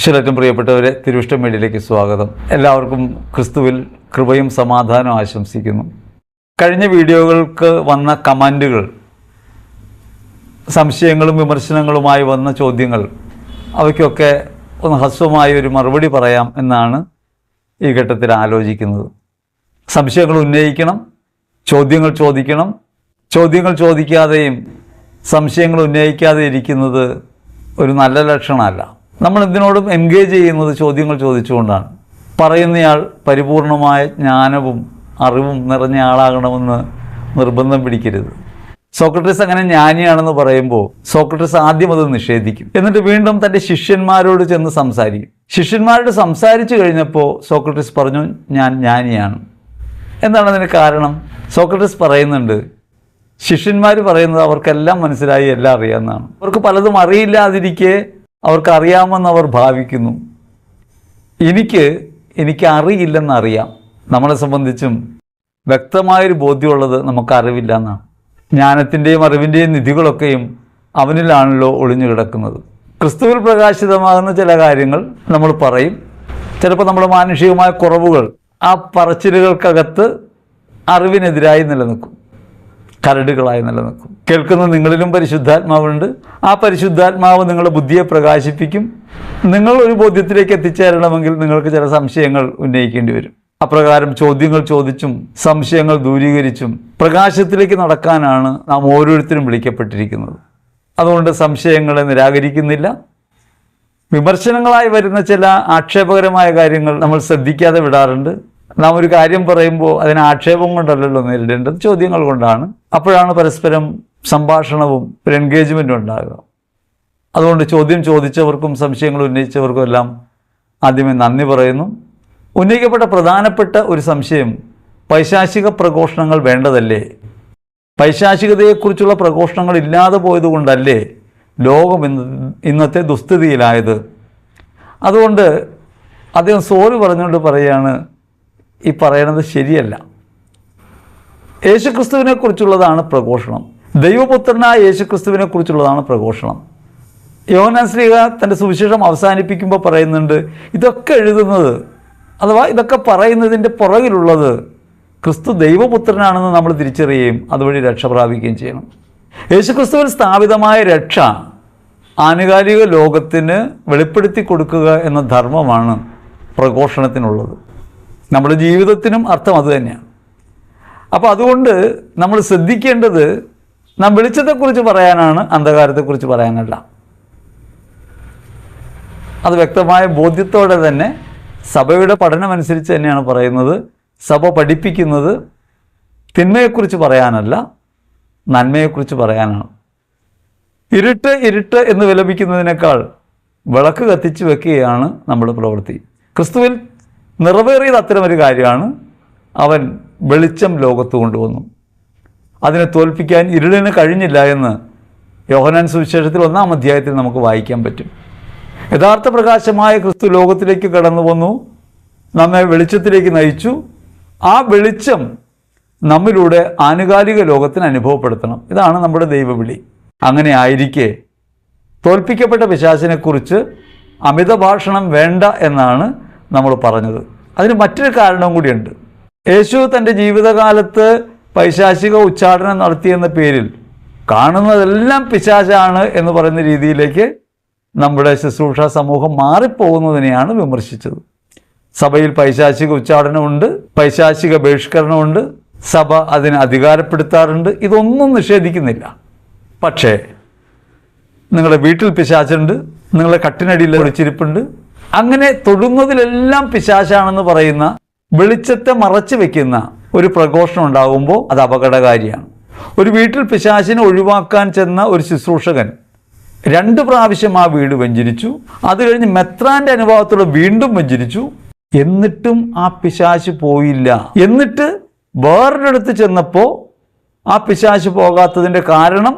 ഈശ്വരേറ്റവും പ്രിയപ്പെട്ടവരെ, തിരുവിഷ്ടം മീഡിയയിലേക്ക് സ്വാഗതം. എല്ലാവർക്കും ക്രിസ്തുവിൽ കൃപയും സമാധാനവും ആശംസിക്കുന്നു. കഴിഞ്ഞ വീഡിയോകൾക്ക് വന്ന കമൻറ്റുകൾ, സംശയങ്ങളും വിമർശനങ്ങളുമായി വന്ന ചോദ്യങ്ങൾ, അവയ്ക്കൊക്കെ ഒന്ന് ഹ്രസ്വമായ ഒരു മറുപടി പറയാം എന്നാണ് ഈ ഘട്ടത്തിൽ ആലോചിക്കുന്നത്. സംശയങ്ങൾ ഉന്നയിക്കണം, ചോദ്യങ്ങൾ ചോദിക്കണം. ചോദ്യങ്ങൾ ചോദിക്കാതെയും സംശയങ്ങൾ ഉന്നയിക്കാതെ ഇരിക്കുന്നത് ഒരു നല്ല ലക്ഷണമല്ല. നമ്മൾ എന്തിനോടും എൻഗേജ് ചെയ്യുന്നത് ചോദ്യങ്ങൾ ചോദിച്ചുകൊണ്ടാണ്. പറയുന്നയാൾ പരിപൂർണമായ ജ്ഞാനവും അറിവും നിറഞ്ഞ ആളാകണമെന്ന് നിർബന്ധം പിടിക്കരുത്. സോക്രട്ടീസ് അങ്ങനെ ജ്ഞാനിയാണെന്ന് പറയുമ്പോൾ സോക്രട്ടീസ് ആദ്യം അത് നിഷേധിക്കും, എന്നിട്ട് വീണ്ടും തൻ്റെ ശിഷ്യന്മാരോട് ചെന്ന് സംസാരിക്കും. ശിഷ്യന്മാരോട് സംസാരിച്ചു കഴിഞ്ഞപ്പോൾ സോക്രട്ടീസ് പറഞ്ഞു, ഞാൻ ജ്ഞാനിയാണ്. എന്താണ് അതിന് കാരണം? സോക്രട്ടീസ് പറയുന്നുണ്ട്, ശിഷ്യന്മാർ പറയുന്നത് അവർക്കെല്ലാം മനസ്സിലായി, എല്ലാം അറിയാമെന്നാണ്. അവർക്ക് പലതും അറിയില്ലാതിരിക്കെ അവർക്ക് അറിയാമെന്ന് അവർ ഭാവിക്കുന്നു. എനിക്ക് അറിയില്ലെന്നറിയാം. നമ്മളെ സംബന്ധിച്ചും വ്യക്തമായൊരു ബോധ്യമുള്ളത് നമുക്ക് അറിവില്ല എന്നാണ്. ജ്ഞാനത്തിൻ്റെയും അറിവിൻ്റെയും നിധികളൊക്കെയും അവനിലാണല്ലോ ഒളിഞ്ഞു കിടക്കുന്നത്. ക്രിസ്തുവിൽ പ്രകാശിതമാകുന്ന ചില കാര്യങ്ങൾ നമ്മൾ പറയും. ചിലപ്പോൾ നമ്മുടെ മാനുഷികമായ കുറവുകൾ ആ പറച്ചിലുകൾക്കകത്ത് അറിവിനെതിരായി നിലനിൽക്കും, കരടുകളായി നിലനിൽക്കും. കേൾക്കുന്ന നിങ്ങളിലും പരിശുദ്ധാത്മാവുണ്ട്. ആ പരിശുദ്ധാത്മാവ് നിങ്ങളുടെ ബുദ്ധിയെ പ്രകാശിപ്പിക്കും. നിങ്ങൾ ഒരു ബോധ്യത്തിലേക്ക് എത്തിച്ചേരണമെങ്കിൽ നിങ്ങൾക്ക് ചില സംശയങ്ങൾ ഉന്നയിക്കേണ്ടി വരും. അപ്രകാരം ചോദ്യങ്ങൾ ചോദിച്ചും സംശയങ്ങൾ ദൂരീകരിച്ചും പ്രകാശത്തിലേക്ക് നടക്കാനാണ് നാം ഓരോരുത്തരും വിളിക്കപ്പെട്ടിരിക്കുന്നത്. അതുകൊണ്ട് സംശയങ്ങളെ നിരാകരിക്കുന്നില്ല. വിമർശനങ്ങളായി വരുന്ന ചില ആക്ഷേപകരമായ കാര്യങ്ങൾ നമ്മൾ ശ്രദ്ധിക്കാതെ വിടാറുണ്ട്. നാം ഒരു കാര്യം പറയുമ്പോൾ അതിന് ആക്ഷേപം കൊണ്ടല്ലല്ലോ നേരിടേണ്ടത്, ചോദ്യങ്ങൾ കൊണ്ടാണ്. അപ്പോഴാണ് പരസ്പരം സംഭാഷണവും ഒരു എൻഗേജ്മെൻറ്റും ഉണ്ടാകുക. അതുകൊണ്ട് ചോദ്യം ചോദിച്ചവർക്കും സംശയങ്ങൾ ഉന്നയിച്ചവർക്കും എല്ലാം ആദ്യമേ നന്ദി പറയുന്നു. ഉന്നയിക്കപ്പെട്ട പ്രധാനപ്പെട്ട ഒരു സംശയം, പൈശാചിക പ്രഘോഷണങ്ങൾ വേണ്ടതല്ലേ? പൈശാചികതയെക്കുറിച്ചുള്ള പ്രഘോഷണങ്ങൾ ഇല്ലാതെ പോയതുകൊണ്ടല്ലേ ലോകം ഇന്നത്തെ ദുസ്ഥിതിയിലായത്? അതുകൊണ്ട് അദ്ദേഹം സോറി പറഞ്ഞുകൊണ്ട് പറയുകയാണ്, ഈ പറയണത് ശരിയല്ല. യേശുക്രിസ്തുവിനെ കുറിച്ചുള്ളതാണ് പ്രഘോഷണം. ദൈവപുത്രനായ യേശുക്രിസ്തുവിനെ കുറിച്ചുള്ളതാണ് പ്രഘോഷണം. യോഹന്നാൻ ശ്ലീഹ തൻ്റെ സുവിശേഷം അവസാനിപ്പിക്കുമ്പോൾ പറയുന്നുണ്ട്, ഇതൊക്കെ എഴുതുന്നത് അഥവാ ഇതൊക്കെ പറയുന്നതിൻ്റെ പുറകിലുള്ളത് ക്രിസ്തു ദൈവപുത്രനാണെന്ന് നമ്മൾ തിരിച്ചറിയുകയും അതുവഴി രക്ഷ പ്രാപിക്കുകയും ചെയ്യണം. യേശുക്രിസ്തുവിൽ സ്ഥാപിതമായ രക്ഷ ആനുകാലിക ലോകത്തിന് വെളിപ്പെടുത്തി കൊടുക്കുക എന്ന ധർമ്മമാണ് പ്രഘോഷണത്തിനുള്ളത്. നമ്മുടെ ജീവിതത്തിനും അർത്ഥം അതുതന്നെയാണ്. അപ്പോൾ അതുകൊണ്ട് നമ്മൾ ശ്രദ്ധിക്കേണ്ടത് നാം വെളിച്ചത്തെക്കുറിച്ച് പറയാനാണ്, അന്ധകാരത്തെക്കുറിച്ച് പറയാനല്ല. അത് വ്യക്തമായ ബോധ്യത്തോടെ തന്നെ സഭയുടെ പഠനമനുസരിച്ച് തന്നെയാണ് പറയുന്നത്. സഭ പഠിപ്പിക്കുന്നത് തിന്മയെക്കുറിച്ച് പറയാനല്ല, നന്മയെക്കുറിച്ച് പറയാനാണ്. ഇരുട്ട് എന്ന് വിലപിക്കുന്നതിനേക്കാൾ വിളക്ക് കത്തിച്ച് വെക്കുകയാണ് നമ്മുടെ പ്രവൃത്തി. ക്രിസ്തുവിൽ നിറവേറിയത് അത്തരമൊരു കാര്യമാണ്. അവൻ വെളിച്ചം ലോകത്ത് കൊണ്ടുവന്നു. അതിനെ തോൽപ്പിക്കാൻ ഇരുളിന് കഴിഞ്ഞില്ല എന്ന് യോഹന്നാൻ സുവിശേഷത്തിൽ 1-ാം അധ്യായത്തിൽ നമുക്ക് വായിക്കാൻ പറ്റും. യഥാർത്ഥ പ്രകാശമായ ക്രിസ്തു ലോകത്തിലേക്ക് കടന്നു വന്നു, നമ്മെ വെളിച്ചത്തിലേക്ക് നയിച്ചു. ആ വെളിച്ചം നമ്മിലൂടെ ആനുകാലിക ലോകത്തിന് അനുഭവപ്പെടുത്തണം. ഇതാണ് നമ്മുടെ ദൈവവിളി. അങ്ങനെ ആയിരിക്കെ തോൽപ്പിക്കപ്പെട്ട പിശാചിനെക്കുറിച്ച് അമിതഭാഷണം വേണ്ട എന്നാണ് നമ്മൾ പറഞ്ഞത്. അതിന് മറ്റൊരു കാരണവും കൂടിയുണ്ട്. യേശു തൻ്റെ ജീവിതകാലത്ത് പൈശാചിക ഉച്ചാടനം നടത്തിയെന്ന പേരിൽ കാണുന്നതെല്ലാം പിശാചാണ് എന്ന് പറയുന്ന രീതിയിലേക്ക് നമ്മുടെ ശുശ്രൂഷ സമൂഹം മാറിപ്പോകുന്നതിനെയാണ് വിമർശിച്ചത്. സഭയിൽ പൈശാചിക ഉച്ചാടനമുണ്ട്, പൈശാചിക ബഹിഷ്കരണമുണ്ട്, സഭ അതിനെ അധികാരപ്പെടുത്താറുണ്ട്. ഇതൊന്നും നിഷേധിക്കുന്നില്ല. പക്ഷേ നിങ്ങളുടെ വീട്ടിൽ പിശാചുണ്ട്, നിങ്ങളുടെ കട്ടിനടിയിൽ ഒളിച്ചിരിപ്പുണ്ട്, അങ്ങനെ തൊടുന്നതിലെല്ലാം പിശാചാണെന്ന് പറയുന്ന, വെളിച്ചത്തെ മറച്ചു വെക്കുന്ന ഒരു പ്രഘോഷണം ഉണ്ടാകുമ്പോൾ അത് അപകടകാരിയാണ്. ഒരു വീട്ടിൽ പിശാചിനെ ഒഴിവാക്കാൻ ചെന്ന ഒരു ശുശ്രൂഷകൻ 2 പ്രാവശ്യം ആ വീട് വഞ്ചരിച്ചു. അത് കഴിഞ്ഞ് മെത്രാൻ്റെ അനുഭവത്തോടെ വീണ്ടും വഞ്ചരിച്ചു. എന്നിട്ടും ആ പിശാച് പോയില്ല. എന്നിട്ട് വേറൊരിടത്ത് ചെന്നപ്പോൾ ആ പിശാച് പോകാത്തതിൻ്റെ കാരണം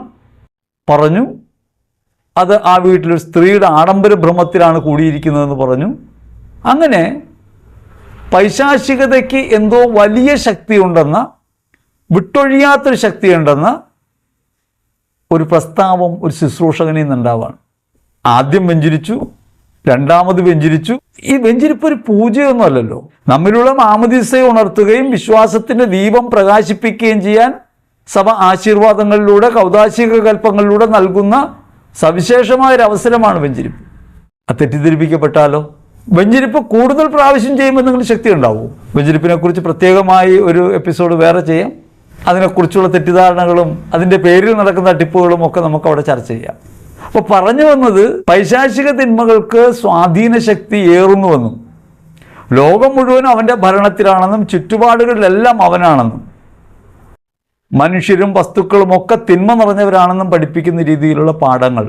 പറഞ്ഞു. അത് ആ വീട്ടിലൊരു സ്ത്രീയുടെ ആഡംബര ഭ്രമത്തിലാണ് കൂടിയിരിക്കുന്നതെന്ന് പറഞ്ഞു. അങ്ങനെ പൈശാചികതയ്ക്ക് എന്തോ വലിയ ശക്തിയുണ്ടെന്ന, വിട്ടൊഴിയാത്തൊരു ശക്തിയുണ്ടെന്ന ഒരു പ്രസ്താവം ഒരു ശുശ്രൂഷകനിൽ നിന്നുണ്ടാവാണ്. ആദ്യം വെഞ്ചരിച്ചു, രണ്ടാമത് വെഞ്ചരിച്ചു. ഈ വെഞ്ചരിപ്പ് ഒരു പൂജയൊന്നും അല്ലല്ലോ. നമ്മിലുള്ള മാമോദീസയെ ഉണർത്തുകയും വിശ്വാസത്തിന്റെ ദീപം പ്രകാശിപ്പിക്കുകയും ചെയ്യാൻ സഭ ആശീർവാദങ്ങളിലൂടെ കൗദാശിക കൽപ്പങ്ങളിലൂടെ നൽകുന്ന സവിശേഷമായൊരു അവസരമാണ് വെഞ്ചരിപ്പ്. തെറ്റിദ്ധരിപ്പിക്കപ്പെട്ടാലോ? വെഞ്ചരിപ്പ് കൂടുതൽ പ്രാവശ്യം ചെയ്യുമ്പോൾ നിങ്ങൾ ശക്തി ഉണ്ടാവും. വെഞ്ചരിപ്പിനെ കുറിച്ച് പ്രത്യേകമായി ഒരു എപ്പിസോഡ് വേറെ ചെയ്യാം. അതിനെക്കുറിച്ചുള്ള തെറ്റിദ്ധാരണകളും അതിൻ്റെ പേരിൽ നടക്കുന്ന തട്ടിപ്പുകളും ഒക്കെ നമുക്ക് അവിടെ ചർച്ച ചെയ്യാം. അപ്പോൾ പറഞ്ഞു വന്നത്, പൈശാചിക തിന്മകൾക്ക് സ്വാധീന ശക്തി ഏറുന്നുവെന്നും ലോകം മുഴുവനും അവൻ്റെ ഭരണത്തിലാണെന്നും ചുറ്റുപാടുകളിലെല്ലാം അവനാണെന്നും മനുഷ്യരും വസ്തുക്കളും ഒക്കെ തിന്മ നിറഞ്ഞവരാണെന്നും പഠിപ്പിക്കുന്ന രീതിയിലുള്ള പാഠങ്ങൾ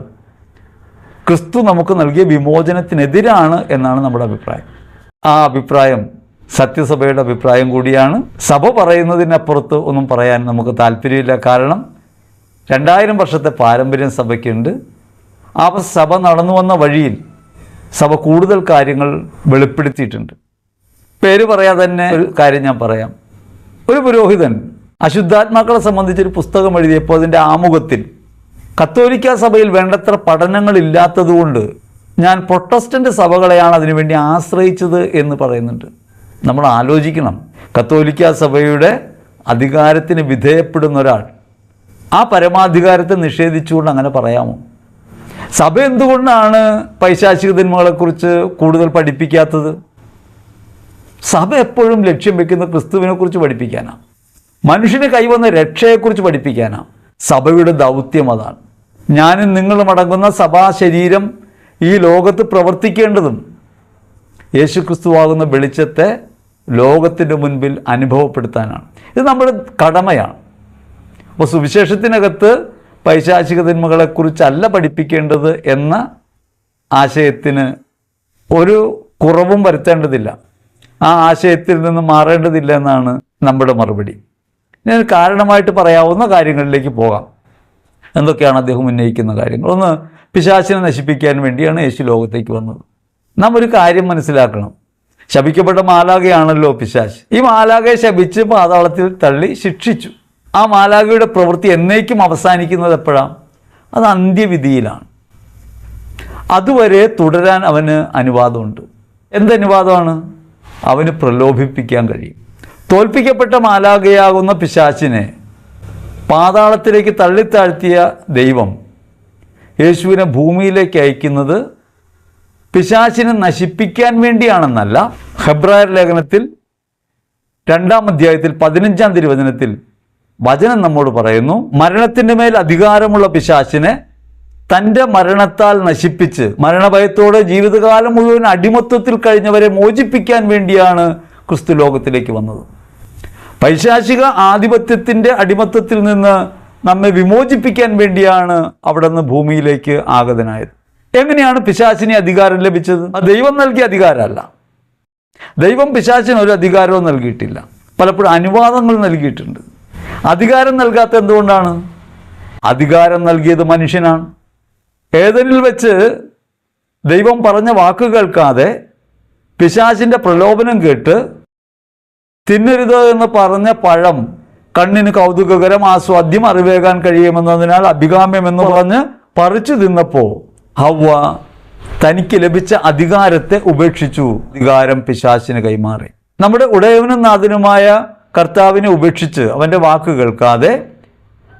ക്രിസ്തു നമുക്ക് നൽകിയ വിമോചനത്തിനെതിരാണ് എന്നാണ് നമ്മുടെ അഭിപ്രായം. ആ അഭിപ്രായം സത്യസഭയുടെ അഭിപ്രായം കൂടിയാണ്. സഭ പറയുന്നതിനപ്പുറത്ത് ഒന്നും പറയാൻ നമുക്ക് താല്പര്യമില്ല. കാരണം 2000 വർഷത്തെ പാരമ്പര്യം സഭയ്ക്കുണ്ട്. ആ സഭ നടന്നു വന്ന വഴിയിൽ സഭ കൂടുതൽ കാര്യങ്ങൾ വെളിപ്പെടുത്തിയിട്ടുണ്ട്. പേര് പറയാതെ തന്നെ ഒരു കാര്യം ഞാൻ പറയാം. ഒരു പുരോഹിതൻ അശുദ്ധാത്മാക്കളെ സംബന്ധിച്ചൊരു പുസ്തകം എഴുതിയപ്പോൾ അതിൻ്റെ ആമുഖത്തിൽ കത്തോലിക്ക സഭയിൽ വേണ്ടത്ര പഠനങ്ങളില്ലാത്തതുകൊണ്ട് ഞാൻ പ്രൊട്ടസ്റ്റൻ്റ് സഭകളെയാണ് അതിനുവേണ്ടി ആശ്രയിച്ചത് എന്ന് പറയുന്നുണ്ട്. നമ്മൾ ആലോചിക്കണം, കത്തോലിക്ക സഭയുടെ അധികാരത്തിന് വിധേയപ്പെടുന്ന ഒരാൾ ആ പരമാധികാരത്തെ നിഷേധിച്ചുകൊണ്ട് അങ്ങനെ പറയാമോ? സഭ എന്തുകൊണ്ടാണ് പൈശാചിക തിന്മകളെക്കുറിച്ച് കൂടുതൽ പഠിപ്പിക്കാത്തത്? സഭ എപ്പോഴും ലക്ഷ്യം വെക്കുന്ന ക്രിസ്തുവിനെക്കുറിച്ച് പഠിപ്പിക്കാനാണ്, മനുഷ്യന് കൈവന്ന രക്ഷയെക്കുറിച്ച് പഠിപ്പിക്കാനാണ്. സഭയുടെ ദൗത്യം അതാണ്. ഞാനും നിങ്ങളും അടങ്ങുന്ന സഭാ ശരീരം ഈ ലോകത്ത് പ്രവർത്തിക്കേണ്ടതും യേശുക്രിസ്തുവാകുന്ന വെളിച്ചത്തെ ലോകത്തിൻ്റെ മുൻപിൽ അനുഭവപ്പെടുത്താനാണ്. ഇത് നമ്മുടെ കടമയാണ്. അപ്പോൾ സുവിശേഷത്തിനകത്ത് പൈശാചിക തിന്മകളെക്കുറിച്ചല്ല പഠിപ്പിക്കേണ്ടത് എന്ന ആശയത്തിന് ഒരു കുറവും വരുത്തേണ്ടതില്ല. ആ ആശയത്തിൽ നിന്ന് മാറേണ്ടതില്ല എന്നാണ് നമ്മുടെ മറുപടി. ഞാൻ കാരണമായിട്ട് പറയാവുന്ന കാര്യങ്ങളിലേക്ക് പോകാം. എന്തൊക്കെയാണ് അദ്ദേഹം ഉന്നയിക്കുന്ന കാര്യങ്ങൾ? ഒന്ന്, പിശാചിനെ നശിപ്പിക്കാൻ വേണ്ടിയാണ് യേശു ലോകത്തേക്ക് വന്നത്. നാം ഒരു കാര്യം മനസ്സിലാക്കണം. ശപിക്കപ്പെട്ട മാലാഖയാണല്ലോ പിശാച്. ഈ മാലാഖയെ ശപിച്ച് പാതാളത്തിൽ തള്ളി ശിക്ഷിച്ചു. ആ മാലാഖയുടെ പ്രവൃത്തി എന്നേക്കും അവസാനിക്കുന്നത് എപ്പോഴാണ്? അത് അന്ത്യവിധിയിലാണ്. അതുവരെ തുടരാൻ അവന് അനുവാദമുണ്ട്. എന്തനുവാദമാണ്? അവന് പ്രലോഭിപ്പിക്കാൻ കഴിയും. തോൽപ്പിക്കപ്പെട്ട മാലാഖയാകുന്ന പിശാചിനെ പാതാളത്തിലേക്ക് തള്ളിത്താഴ്ത്തിയ ദൈവം യേശുവിനെ ഭൂമിയിലേക്ക് അയക്കുന്നത് പിശാചിനെ നശിപ്പിക്കാൻ വേണ്ടിയാണെന്നല്ല. ഹെബ്രായർ ലേഖനത്തിൽ 2-ാം അധ്യായത്തിൽ 15-ാം തിരുവചനത്തിൽ വചനം നമ്മോട് പറയുന്നു, മരണത്തിൻ്റെ മേൽ അധികാരമുള്ള പിശാചിനെ തൻ്റെ മരണത്താൽ നശിപ്പിച്ച് മരണഭയത്തോടെ ജീവിതകാലം മുഴുവൻ അടിമത്വത്തിൽ കഴിഞ്ഞവരെ മോചിപ്പിക്കാൻ വേണ്ടിയാണ് ക്രിസ്തു ലോകത്തിലേക്ക് വന്നത്. പൈശാചിക ആധിപത്യത്തിൻ്റെ അടിമത്വത്തിൽ നിന്ന് നമ്മെ വിമോചിപ്പിക്കാൻ വേണ്ടിയാണ് അവിടെ നിന്ന് ഭൂമിയിലേക്ക് ആഗതനായത്. എങ്ങനെയാണ് പിശാചിന് അധികാരം ലഭിച്ചത്? അത് ദൈവം നൽകിയ അധികാരമല്ല. ദൈവം പിശാചിന് ഒരു അധികാരവും നൽകിയിട്ടില്ല. പലപ്പോഴും അനുവാദങ്ങൾ നൽകിയിട്ടുണ്ട്. അധികാരം നൽകാത്ത എന്തുകൊണ്ടാണ്? അധികാരം നൽകിയത് മനുഷ്യനാണ്. ഏദനിൽ വെച്ച് ദൈവം പറഞ്ഞ വാക്ക് കേൾക്കാതെ പിശാചിൻ്റെ പ്രലോഭനം കേട്ട് തിന്നരുത് എന്ന് പറഞ്ഞ പഴം കണ്ണിന് കൗതുകകരം, ആസ്വാദ്യം, അറിവേകാൻ കഴിയുമെന്നതിനാൽ അഭികാമ്യം എന്ന് പറഞ്ഞ് പറിച്ചു തിന്നപ്പോൾ ഹവ്വ തനിക്ക് ലഭിച്ച അധികാരത്തെ ഉപേക്ഷിച്ചു. അധികാരം പിശാചിന് കൈമാറി. നമ്മുടെ ഉടയവനും നാഥനുമായ കർത്താവിനെ ഉപേക്ഷിച്ച് അവൻ്റെ വാക്ക് കേൾക്കാതെ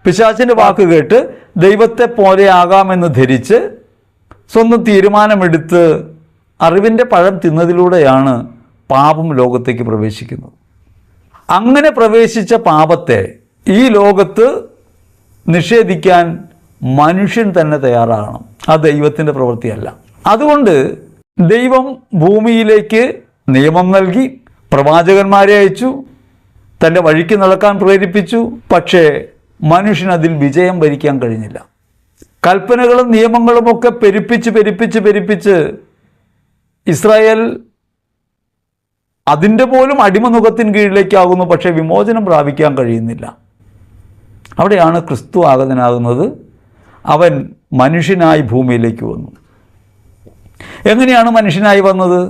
പിശാചിൻ്റെ വാക്ക് കേട്ട് ദൈവത്തെ പോലെ ആകാമെന്ന് ധരിച്ച് സ്വന്തം തീരുമാനമെടുത്ത് അറിവിൻ്റെ പഴം തിന്നതിലൂടെയാണ് പാപം ലോകത്തേക്ക് പ്രവേശിക്കുന്നത്. അങ്ങനെ പ്രവേശിച്ച പാപത്തെ ഈ ലോകത്ത് നിഷേധിക്കാൻ മനുഷ്യൻ തന്നെ തയ്യാറാകണം. അത് ദൈവത്തിൻ്റെ പ്രവൃത്തിയല്ല. അതുകൊണ്ട് ദൈവം ഭൂമിയിലേക്ക് നിയമം നൽകി, പ്രവാചകന്മാരെ അയച്ചു, തൻ്റെ വഴിക്ക് നടക്കാൻ പ്രേരിപ്പിച്ചു. പക്ഷേ മനുഷ്യനതിൽ വിജയം വരിക്കാൻ കഴിഞ്ഞില്ല. കൽപ്പനകളും നിയമങ്ങളുമൊക്കെ പെരുപ്പിച്ച് ഇസ്രായേൽ അതിൻ്റെ പോലും അടിമനുഖത്തിന് കീഴിലേക്കാകുന്നു. പക്ഷേ വിമോചനം പ്രാപിക്കാൻ കഴിയുന്നില്ല. അവിടെയാണ് ക്രിസ്തു ആഗതനാകുന്നത്. അവൻ മനുഷ്യനായി ഭൂമിയിലേക്ക് വന്നു. എങ്ങനെയാണ് മനുഷ്യനായി വന്നത്?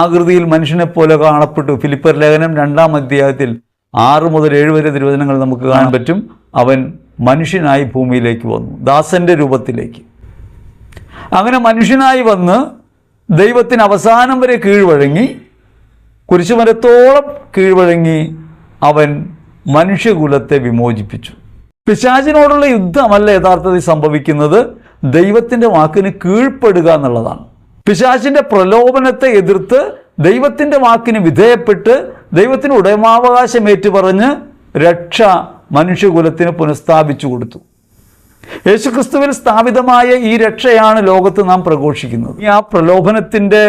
ആകൃതിയിൽ മനുഷ്യനെപ്പോലെ കാണപ്പെട്ടു. ഫിലിപ്പർ ലേഖനം 2-ാം അധ്യായത്തിൽ 6 മുതൽ 7 വരെ തിരുവചനങ്ങൾ നമുക്ക് കാണാൻ പറ്റും. അവൻ മനുഷ്യനായി ഭൂമിയിലേക്ക് വന്നു, ദാസൻ്റെ രൂപത്തിലേക്ക്. അങ്ങനെ മനുഷ്യനായി വന്ന് ദൈവത്തിന് അവസാനം വരെ കീഴ്വഴങ്ങി, കുരിശുമരത്തോളം കീഴ്വഴങ്ങി അവൻ മനുഷ്യകുലത്തെ വിമോചിപ്പിച്ചു. പിശാചിനോടുള്ള യുദ്ധമല്ല യഥാർത്ഥത്തിൽ സംഭവിക്കുന്നത്, ദൈവത്തിൻ്റെ വാക്കിന് കീഴ്പ്പെടുക എന്നുള്ളതാണ്. പിശാചിൻ്റെ പ്രലോഭനത്തെ എതിർത്ത് ദൈവത്തിൻ്റെ വാക്കിന് വിധേയപ്പെട്ട് ദൈവത്തിന് ഉടമാവകാശം ഏറ്റുപറഞ്ഞ് രക്ഷ മനുഷ്യകുലത്തിന് പുനഃസ്ഥാപിച്ചു കൊടുത്തു. യേശുക്രിസ്തുവിൽ സ്ഥാപിതമായ ഈ രക്ഷയാണ് ലോകത്ത് നാം പ്രഘോഷിക്കുന്നത്. ആ പ്രലോഭനത്തിൻ്റെ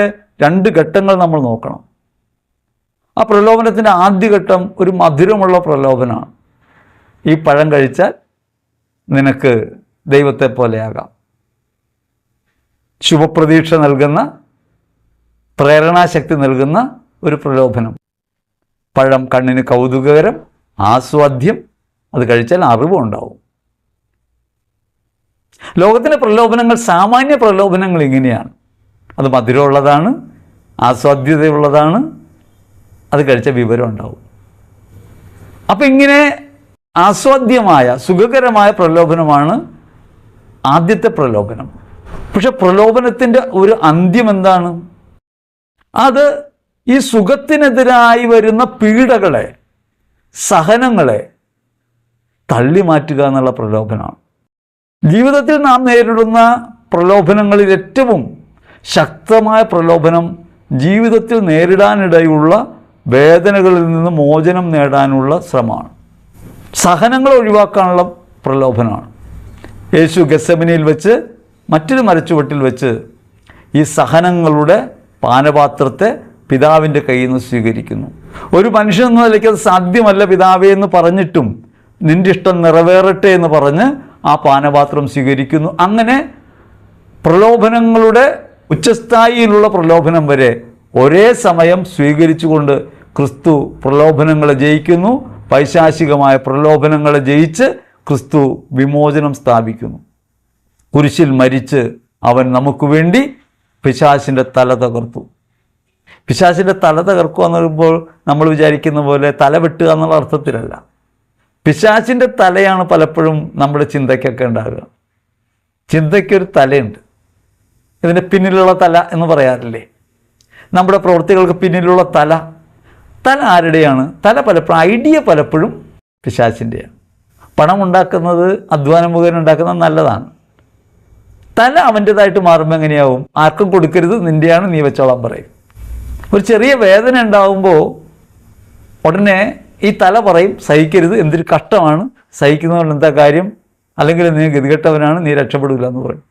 2 ഘട്ടങ്ങൾ നമ്മൾ നോക്കണം. ആ പ്രലോഭനത്തിൻ്റെ ആദ്യഘട്ടം ഒരു മധുരമുള്ള പ്രലോഭനമാണ്. ഈ പഴം കഴിച്ചാൽ നിനക്ക് ദൈവത്തെ പോലെയാകാം. ശുഭപ്രതീക്ഷ നൽകുന്ന, പ്രേരണാശക്തി നൽകുന്ന ഒരു പ്രലോഭനം. പഴം കണ്ണിന് കൗതുകകരം, ആസ്വാദ്യം, അത് കഴിച്ചാൽ അറിവുണ്ടാവും. ലോകത്തിലെ പ്രലോഭനങ്ങൾ, സാമാന്യ പ്രലോഭനങ്ങൾ ഇങ്ങനെയാണ്. അത് മധുരമുള്ളതാണ്, ആസ്വാദ്യതയുള്ളതാണ്, അത് കഴിച്ച വിവരം ഉണ്ടാവും. അപ്പം ഇങ്ങനെ ആസ്വാദ്യമായ സുഖകരമായ പ്രലോഭനമാണ് ആദ്യത്തെ പ്രലോഭനം. പക്ഷെ പ്രലോഭനത്തിൻ്റെ ഒരു അന്ത്യം എന്താണ്? അത് ഈ സുഖത്തിനെതിരായി വരുന്ന പീഡകളെ, സഹനങ്ങളെ തള്ളി മാറ്റുക എന്നുള്ള പ്രലോഭനമാണ്. ജീവിതത്തിൽ നാം നേരിടുന്ന പ്രലോഭനങ്ങളിൽ ഏറ്റവും ശക്തമായ പ്രലോഭനം ജീവിതത്തിൽ നേരിടാനിടയുള്ള വേദനകളിൽ നിന്ന് മോചനം നേടാനുള്ള ശ്രമമാണ്. സഹനങ്ങൾ ഒഴിവാക്കാനുള്ള പ്രലോഭനമാണ്. യേശു ഗെത്സമനിയിൽ വെച്ച്, മറ്റൊരു മരച്ചുവട്ടിൽ വെച്ച് ഈ സഹനങ്ങളുടെ പാനപാത്രത്തെ പിതാവിൻ്റെ കയ്യിൽ നിന്ന് സ്വീകരിക്കുന്നു. ഒരു മനുഷ്യൻ എന്ന നിലയ്ക്ക് അത് സാധ്യമല്ല പിതാവേ എന്ന് പറഞ്ഞിട്ടും നിൻ്റെ ഇഷ്ടം നിറവേറട്ടെ എന്ന് പറഞ്ഞ് ആ പാനപാത്രം സ്വീകരിക്കുന്നു. അങ്ങനെ പ്രലോഭനങ്ങളുടെ ഉച്ചസ്ഥായിയിലുള്ള പ്രലോഭനം വരെ ഒരേ സമയം സ്വീകരിച്ചുകൊണ്ട് ക്രിസ്തു പ്രലോഭനങ്ങളെ ജയിക്കുന്നു. പൈശാചികമായ പ്രലോഭനങ്ങളെ ജയിച്ച് ക്രിസ്തു വിമോചനം സ്ഥാപിക്കുന്നു. കുരിശിൽ മരിച്ച് അവൻ നമുക്ക് വേണ്ടി പിശാചിൻ്റെ തല തകർത്തു. പിശാചിൻ്റെ തല തകർക്കുക എന്ന് പറയുമ്പോൾ നമ്മൾ വിചാരിക്കുന്ന പോലെ തല വെട്ടുക എന്നുള്ള അർത്ഥത്തിലല്ല. പിശാചിൻ്റെ തലയാണ് പലപ്പോഴും നമ്മുടെ ചിന്തയ്ക്കൊക്കെ ഉണ്ടാകുക. ചിന്തയ്ക്കൊരു തലയുണ്ട്. ഇതിൻ്റെ പിന്നിലുള്ള തല എന്ന് പറയാറില്ലേ? നമ്മുടെ പ്രവൃത്തികൾക്ക് പിന്നിലുള്ള തല ആരുടെയാണ്? തല പലപ്പോഴും, ഐഡിയ പലപ്പോഴും പിശാചിൻ്റെയാണ്. പണം ഉണ്ടാക്കുന്നത്, അധ്വാനം മുഖേന ഉണ്ടാക്കുന്നത് നല്ലതാണ്. തല അവൻ്റേതായിട്ട് മാറുമ്പോൾ എങ്ങനെയാവും? ആർക്കും കൊടുക്കരുത്, നിൻ്റെയാണ്, നീ വെച്ചോളാൻ പറയും. ഒരു ചെറിയ വേദന ഉണ്ടാകുമ്പോൾ ഉടനെ ഈ തല പറയും സഹിക്കരുത്, എന്തൊരു കഷ്ടമാണ്, സഹിക്കുന്നതുകൊണ്ട് എന്താ കാര്യം, അല്ലെങ്കിൽ നീ ഗതികെട്ടവനാണ്, നീ രക്ഷപ്പെടില്ല എന്ന് പറയും.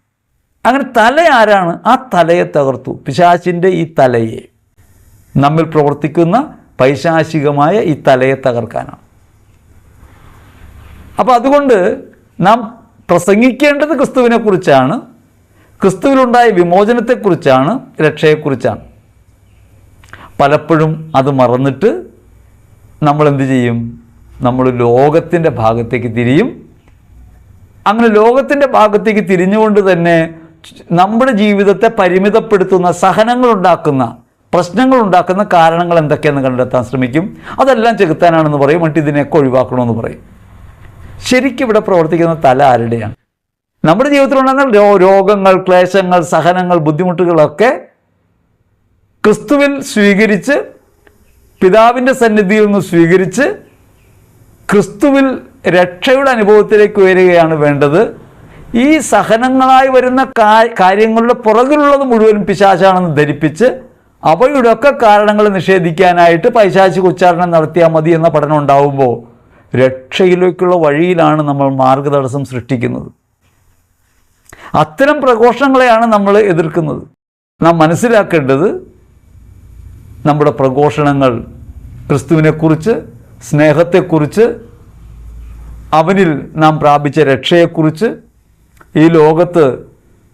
അങ്ങനെ തല ആരാണ്? ആ തലയെ തകർത്തു. പിശാചിൻ്റെ ഈ തലയെ, നമ്മിൽ പ്രവർത്തിക്കുന്ന പൈശാചികമായ ഈ തലയെ തകർക്കാനാണ്. അപ്പോൾ അതുകൊണ്ട് നാം പ്രസംഗിക്കേണ്ടത് ക്രിസ്തുവിനെ കുറിച്ചാണ്, ക്രിസ്തുവിലുണ്ടായ വിമോചനത്തെക്കുറിച്ചാണ്, രക്ഷയെക്കുറിച്ചാണ്. പലപ്പോഴും അത് മറന്നിട്ട് നമ്മൾ എന്ത് ചെയ്യും? നമ്മൾ ലോകത്തിൻ്റെ ഭാഗത്തേക്ക് തിരിയും. അങ്ങനെ ലോകത്തിൻ്റെ ഭാഗത്തേക്ക് തിരിഞ്ഞുകൊണ്ട് തന്നെ നമ്മുടെ ജീവിതത്തെ പരിമിതപ്പെടുത്തുന്ന, സഹനങ്ങളുണ്ടാക്കുന്ന, പ്രശ്നങ്ങളുണ്ടാക്കുന്ന കാരണങ്ങൾ എന്തൊക്കെയെന്ന് കണ്ടെത്താൻ ശ്രമിക്കും. അതെല്ലാം ചെകുത്താനാണെന്ന് പറയും, മറ്റ് ഇതിനെയൊക്കെ ഒഴിവാക്കണമെന്ന് പറയും. ശരിക്കും ഇവിടെ പ്രവർത്തിക്കുന്ന തല ആരുടെയാണ്? നമ്മുടെ ജീവിതത്തിലുണ്ടാകുന്ന രോഗങ്ങൾ, ക്ലേശങ്ങൾ, സഹനങ്ങൾ, ബുദ്ധിമുട്ടുകളൊക്കെ ക്രിസ്തുവിൽ സ്വീകരിച്ച്, പിതാവിൻ്റെ സന്നിധിയിൽ നിന്ന് സ്വീകരിച്ച് ക്രിസ്തുവിൽ രക്ഷയുടെ അനുഭവത്തിലേക്ക് ഉയരുകയാണ് വേണ്ടത്. ഈ സഹനങ്ങളായി വരുന്ന കാര്യങ്ങളുടെ പുറകിലുള്ളത് മുഴുവനും പിശാചാണെന്ന് ധരിപ്പിച്ച് അവയുടെയൊക്കെ കാരണങ്ങൾ നിഷേധിക്കാനായിട്ട് പൈശാചിക ഉച്ചാരണം നടത്തിയാൽ മതി എന്ന പഠനം ഉണ്ടാവുമ്പോൾ രക്ഷയിലേക്കുള്ള വഴിയിലാണ് നമ്മൾ മാർഗതടസ്സം സൃഷ്ടിക്കുന്നത്. അത്തരം പ്രഘോഷണങ്ങളെയാണ് നമ്മൾ എതിർക്കുന്നത്. നാം മനസ്സിലാക്കേണ്ടത് നമ്മുടെ പ്രഘോഷണങ്ങൾ ക്രിസ്തുവിനെക്കുറിച്ച്, സ്നേഹത്തെക്കുറിച്ച്, അവനിൽ നാം പ്രാപിച്ച രക്ഷയെക്കുറിച്ച്, ഈ ലോകത്ത്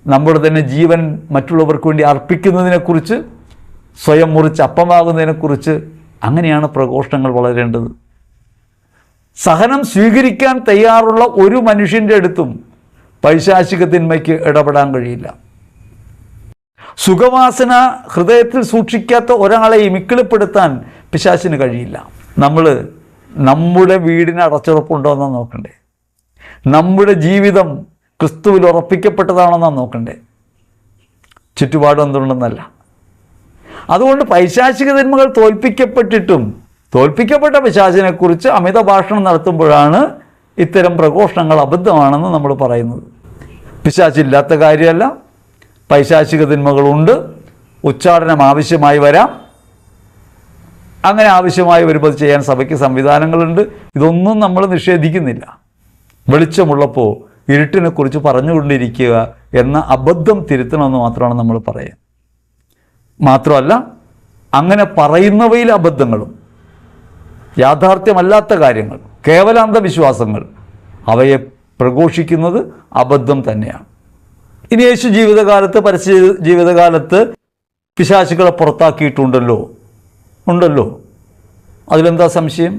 നമ്മുടെ തന്നെ ജീവൻ മറ്റുള്ളവർക്ക് വേണ്ടി അർപ്പിക്കുന്നതിനെക്കുറിച്ച്, സ്വയം മുറിച്ച് അപ്പമാകുന്നതിനെക്കുറിച്ച്, അങ്ങനെയാണ് പ്രഘോഷണങ്ങൾ വളരേണ്ടത്. സഹനം സ്വീകരിക്കാൻ തയ്യാറുള്ള ഒരു മനുഷ്യൻ്റെ അടുത്തും പൈശാചിക തിന്മയ്ക്ക് ഇടപെടാൻ കഴിയില്ല. സുഖവാസന ഹൃദയത്തിൽ സൂക്ഷിക്കാത്ത ഒരാളെ ഇമിക്കിളിപ്പെടുത്താൻ പിശാചിന് കഴിയില്ല. നമ്മൾ നമ്മുടെ വീടിന് അടച്ചുറപ്പുണ്ടോ എന്നാണ് നോക്കണ്ടേ? നമ്മുടെ ജീവിതം ക്രിസ്തുവിൽ ഉറപ്പിക്കപ്പെട്ടതാണെന്നാണ് നോക്കണ്ടേ? ചുറ്റുപാടും എന്തുണ്ടെന്നല്ല. അതുകൊണ്ട് പൈശാചിക തിന്മകൾ തോൽപ്പിക്കപ്പെട്ടിട്ടും തോൽപ്പിക്കപ്പെട്ട പിശാചിനെക്കുറിച്ച് അമിത ഭാഷണം നടത്തുമ്പോഴാണ് ഇത്തരം പ്രഘോഷണങ്ങൾ അബദ്ധമാണെന്ന് നമ്മൾ പറയുന്നത്. പിശാചില്ലാത്ത കാര്യമല്ല, പൈശാചിക തിന്മകളുണ്ട്, ഉച്ചാടനം ആവശ്യമായി വരാം. അങ്ങനെ ആവശ്യമായി വരുമ്പോൾ ചെയ്യാൻ സഭയ്ക്ക് സംവിധാനങ്ങളുണ്ട്. ഇതൊന്നും നമ്മൾ നിഷേധിക്കുന്നില്ല. വെളിച്ചമുള്ളപ്പോൾ ഇരുട്ടിനെക്കുറിച്ച് പറഞ്ഞുകൊണ്ടിരിക്കുക എന്ന അബദ്ധം തിരുത്തണമെന്ന് മാത്രമാണ് നമ്മൾ പറയുക. മാത്രമല്ല, അങ്ങനെ പറയുന്നവയിൽ അബദ്ധങ്ങളും യാഥാർത്ഥ്യമല്ലാത്ത കാര്യങ്ങൾ, കേവല അന്ധവിശ്വാസങ്ങൾ, അവയെ പ്രഘോഷിക്കുന്നത് അബദ്ധം തന്നെയാണ്. ഇനി യേശു ജീവിതകാലത്ത്, പരസ്യ ജീവിതകാലത്ത് പിശാചുക്കളെ പുറത്താക്കിയിട്ടുണ്ടല്ലോ, ഉണ്ടല്ലോ. അതിലെന്താ സംശയം?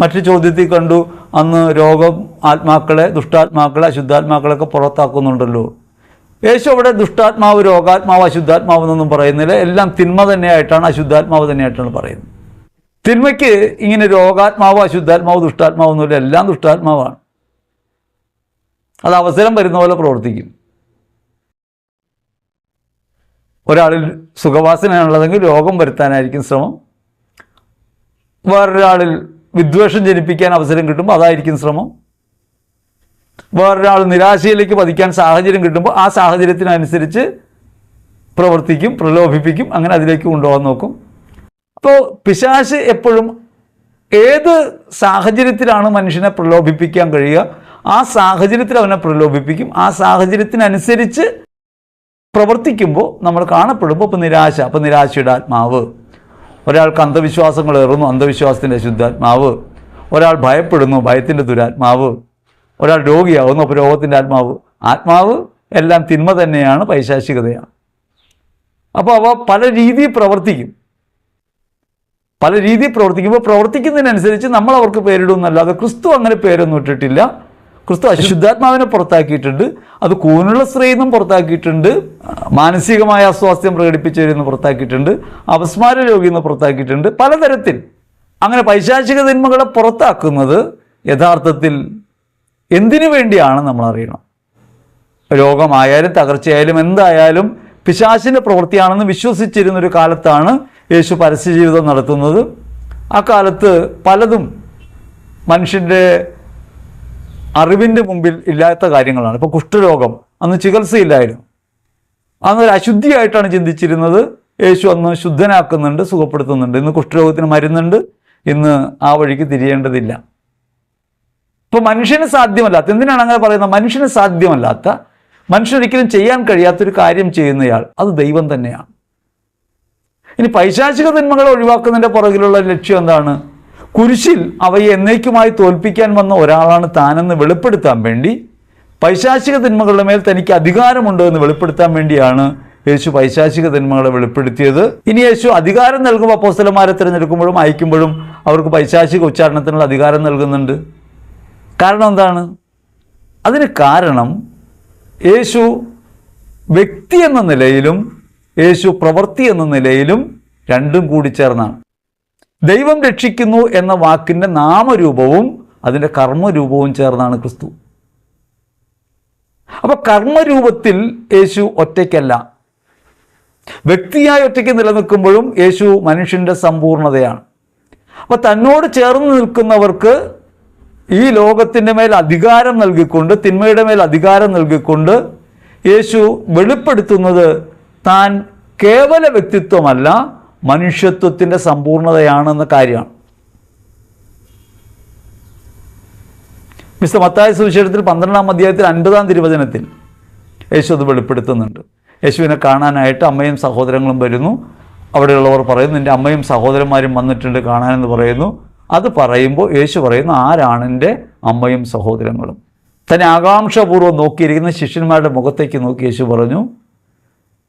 മറ്റു ചോദ്യത്തിൽ കണ്ടു, അന്ന് രോഗം ആത്മാക്കളെ, ദുഷ്ടാത്മാക്കളെ, അശുദ്ധാത്മാക്കളെയൊക്കെ പുറത്താക്കുന്നുണ്ടല്ലോ. യേശു അവിടെ ദുഷ്ടാത്മാവ്, രോഗാത്മാവ്, അശുദ്ധാത്മാവ് എന്നൊന്നും പറയുന്നില്ല. എല്ലാം തിന്മ തന്നെയായിട്ടാണ്, അശുദ്ധാത്മാവ് തന്നെയായിട്ടാണ് പറയുന്നത്. തിന്മയ്ക്ക് ഇങ്ങനെ രോഗാത്മാവ്, അശുദ്ധാത്മാവ്, ദുഷ്ടാത്മാവ് ഒന്നുമില്ല. എല്ലാം ദുഷ്ടാത്മാവാണ്. അത് അവസരം വരുന്ന പോലെ പ്രവർത്തിക്കും. ഒരാളിൽ സുഖവാസനയാണുള്ളതെങ്കിൽ രോഗം വരുത്താനായിരിക്കും ശ്രമം. വേറൊരാളിൽ വിദ്വേഷം ജനിപ്പിക്കാൻ അവസരം കിട്ടുമ്പോൾ അതായിരിക്കും ശ്രമം. വേറൊരാൾ നിരാശയിലേക്ക് പതിക്കാൻ സാഹചര്യം കിട്ടുമ്പോൾ ആ സാഹചര്യത്തിനനുസരിച്ച് പ്രവർത്തിക്കും, പ്രലോഭിപ്പിക്കും, അങ്ങനെ അതിലേക്ക് കൊണ്ടുപോകാൻ നോക്കും. അപ്പോൾ പിശാച് എപ്പോഴും ഏത് സാഹചര്യത്തിലാണ് മനുഷ്യനെ പ്രലോഭിപ്പിക്കാൻ കഴിയുക, ആ സാഹചര്യത്തിൽ അവനെ പ്രലോഭിപ്പിക്കും. ആ സാഹചര്യത്തിനനുസരിച്ച് പ്രവർത്തിക്കുമ്പോൾ നമ്മൾ കാണപ്പെടുമ്പോൾ ഇപ്പോൾ നിരാശ, അപ്പോൾ നിരാശയുടെ ആത്മാവ്. ഒരാൾക്ക് അന്ധവിശ്വാസങ്ങൾ ഏറുന്നു, അന്ധവിശ്വാസത്തിൻ്റെ ശുദ്ധാത്മാവ്. ഒരാൾ ഭയപ്പെടുന്നു, ഭയത്തിൻ്റെ ദുരാത്മാവ്. ഒരാൾ രോഗിയാകുന്നു, അപ്പോൾ രോഗത്തിൻ്റെ ആത്മാവ്. ആത്മാവ് എല്ലാം തിന്മ തന്നെയാണ്, പൈശാചികതയാണ്. അപ്പോൾ അവ പല രീതിയിൽ പ്രവർത്തിക്കും. പല രീതിയിൽ പ്രവർത്തിക്കുമ്പോൾ പ്രവർത്തിക്കുന്നതിനനുസരിച്ച് നമ്മൾ അവർക്ക് പേരിടുന്നല്ലാതെ ക്രിസ്തു അങ്ങനെ പേരൊന്നും ഇട്ടിട്ടില്ല. ക്രിസ്തു അശുദ്ധാത്മാവിനെ പുറത്താക്കിയിട്ടുണ്ട്. അത് കൂനുള്ള സ്ത്രീയിൽ നിന്നും പുറത്താക്കിയിട്ടുണ്ട്. മാനസികമായ അസ്വാസ്ഥ്യം പ്രകടിപ്പിച്ചവരിൽ നിന്ന് പുറത്താക്കിയിട്ടുണ്ട്. അപസ്മാര രോഗിയിൽ നിന്ന് പുറത്താക്കിയിട്ടുണ്ട്. പലതരത്തിൽ അങ്ങനെ പൈശാചിക തിന്മകളെ പുറത്താക്കുന്നത് യഥാർത്ഥത്തിൽ എന്തിനു വേണ്ടിയാണ് നമ്മൾ അറിയണം. രോഗമായാലും തകർച്ചയായാലും എന്തായാലും പിശാചിൻ്റെ പ്രവൃത്തിയാണെന്ന് വിശ്വസിച്ചിരുന്നൊരു കാലത്താണ് യേശു പരസ്യജീവിതം നടത്തുന്നത്. ആ കാലത്ത് പലതും മനുഷ്യൻ്റെ അറിവിൻ്റെ മുമ്പിൽ ഇല്ലാത്ത കാര്യങ്ങളാണ്. ഇപ്പോൾ കുഷ്ഠരോഗം, അന്ന് ചികിത്സയില്ലായിരുന്നു. അന്നൊരു അശുദ്ധിയായിട്ടാണ് ചിന്തിച്ചിരുന്നത്. യേശു അന്ന് ശുദ്ധനാക്കുന്നുണ്ട്, സുഖപ്പെടുത്തുന്നുണ്ട്. ഇന്ന് കുഷ്ഠരോഗത്തിന് മരുന്നുണ്ട്. ഇന്ന് ആ വഴിക്ക് തിരിയേണ്ടതില്ല. ഇപ്പോൾ മനുഷ്യന് സാധ്യമല്ലാത്ത, എന്തിനാണ് അങ്ങനെ പറയുന്നത്? മനുഷ്യന് സാധ്യമല്ലാത്ത, മനുഷ്യനൊരിക്കലും ചെയ്യാൻ കഴിയാത്തൊരു കാര്യം ചെയ്യുന്നയാൾ അത് ദൈവം തന്നെയാണ്. ഇനി പൈശാചിക തിന്മകളെ ഒഴിവാക്കുന്നതിൻ്റെ പുറകിലുള്ള ലക്ഷ്യം എന്താണ്? കുരിശിൽ അവയെ എന്നേക്കുമായി തോൽപ്പിക്കാൻ വന്ന ഒരാളാണ് താനെന്ന് വെളിപ്പെടുത്താൻ വേണ്ടി, പൈശാചിക തിന്മകളുടെ മേൽ തനിക്ക് അധികാരമുണ്ട് എന്ന് വെളിപ്പെടുത്താൻ വേണ്ടിയാണ് യേശു പൈശാചിക തിന്മകളെ വെളിപ്പെടുത്തിയത്. ഇനി യേശു അധികാരം നൽകുമ്പോൾ അപ്പോസ്തലന്മാരെ തിരഞ്ഞെടുക്കുമ്പോഴും അയക്കുമ്പോഴും അവർക്ക് പൈശാചിക ഉച്ചാരണത്തിനുള്ള അധികാരം നൽകുന്നുണ്ട്. കാരണം എന്താണ്? അതിന് കാരണം യേശു വ്യക്തി എന്ന നിലയിലും യേശു പ്രവൃത്തി എന്ന നിലയിലും രണ്ടും കൂടി ചേർന്നാണ്. ദൈവം രക്ഷിക്കുന്നു എന്ന വാക്കിൻ്റെ നാമരൂപവും അതിൻ്റെ കർമ്മരൂപവും ചേർന്നാണ് ക്രിസ്തു. അപ്പോൾ കർമ്മരൂപത്തിൽ യേശു ഒറ്റയ്ക്കല്ല, വ്യക്തിയായി ഒറ്റയ്ക്ക് നിലനിൽക്കുമ്പോഴും യേശു മനുഷ്യൻ്റെ സമ്പൂർണതയാണ്. അപ്പോൾ തന്നോട് ചേർന്ന് നിൽക്കുന്നവർക്ക് ഈ ലോകത്തിൻ്റെ മേൽ അധികാരം നൽകിക്കൊണ്ട്, തിന്മയുടെ മേൽ അധികാരം നൽകിക്കൊണ്ട് യേശു വെളിപ്പെടുത്തുന്നത് താൻ കേവല വ്യക്തിത്വമല്ല, മനുഷ്യത്വത്തിൻ്റെ സമ്പൂർണതയാണെന്ന കാര്യമാണ്. മിസ്റ്റർ മത്തായി സുവിശേഷത്തിൽ 12-ാം അധ്യായത്തിൽ 50-ാം തിരുവചനത്തിൽ യേശു അത് വെളിപ്പെടുത്തുന്നുണ്ട്. യേശുവിനെ കാണാനായിട്ട് അമ്മയും സഹോദരങ്ങളും വരുന്നു. അവിടെയുള്ളവർ പറയുന്നു, നിൻ്റെ അമ്മയും സഹോദരന്മാരും വന്നിട്ടുണ്ട് കാണാനെന്ന് പറയുന്നു. അത് പറയുമ്പോൾ യേശു പറയുന്നു, ആരാണ് എൻ്റെ അമ്മയും സഹോദരങ്ങളും? തന്നെ ആകാംക്ഷാപൂർവ്വം നോക്കിയിരിക്കുന്ന ശിഷ്യന്മാരുടെ മുഖത്തേക്ക് നോക്കി യേശു പറഞ്ഞു,